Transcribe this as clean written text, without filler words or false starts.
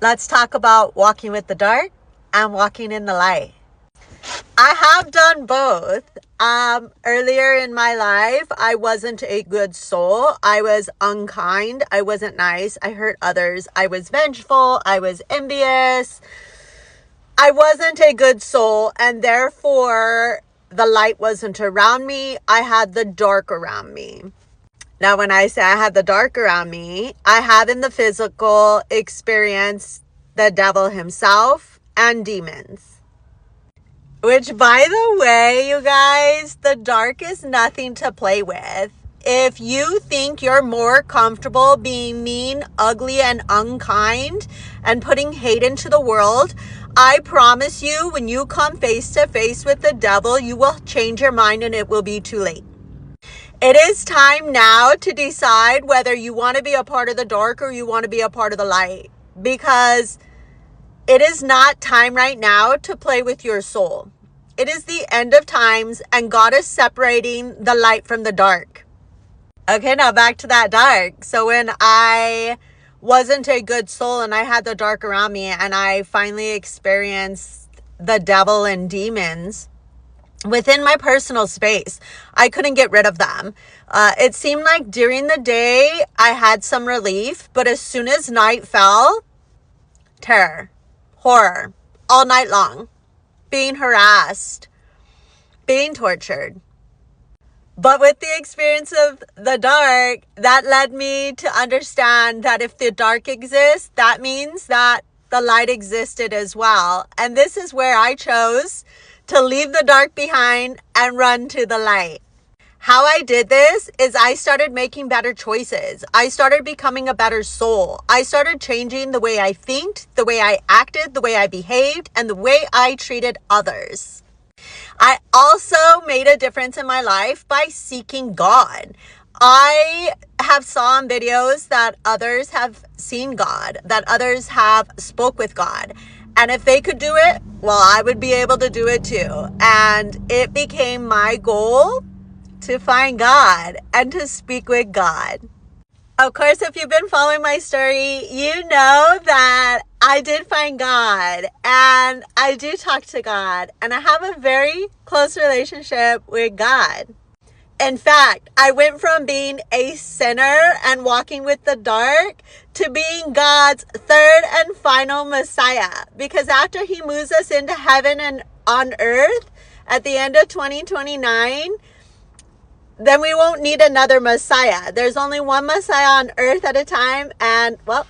Let's talk about walking with the dark and walking in the light. I have done both. Earlier in my life, I wasn't a good soul. I was unkind. I wasn't nice. I hurt others. I was vengeful. I was envious. I wasn't a good soul, and therefore the light wasn't around me. I had the dark around me. Now, when I say I had the dark around me, I have in the physical experienced the devil himself and demons. Which, by the way, you guys, the dark is nothing to play with. If you think you're more comfortable being mean, ugly, and unkind and putting hate into the world, I promise you, when you come face to face with the devil, you will change your mind and it will be too late. It is time now to decide whether you want to be a part of the dark or you want to be a part of the light. Because it is not time right now to play with your soul. It is the end of times and God is separating the light from the dark. Okay, now back to that dark. So when I wasn't a good soul and I had the dark around me and I finally experienced the devil and demons within my personal space, I couldn't get rid of them. It seemed like during the day I had some relief, but as soon as night fell, terror, horror, all night long, being harassed, being tortured. But with the experience of the dark, that led me to understand that if the dark exists, that means that the light existed as well. And this is where I chose to leave the dark behind and run to the light. How I did this is I started making better choices. I started becoming a better soul. I started changing the way I think, the way I acted, the way I behaved, and the way I treated others. I also made a difference in my life by seeking God. I have saw in videos that others have seen God, that others have spoke with God. And if they could do it, well, I would be able to do it too. And it became my goal to find God and to speak with God. Of course, if you've been following my story, you know that I did find God and I do talk to God and I have a very close relationship with God. In fact, I went from being a sinner and walking with the dark to being God's third and final Messiah. Because after he moves us into heaven and on earth at the end of 2029, then we won't need another Messiah. There's only one Messiah on earth at a time. And, well,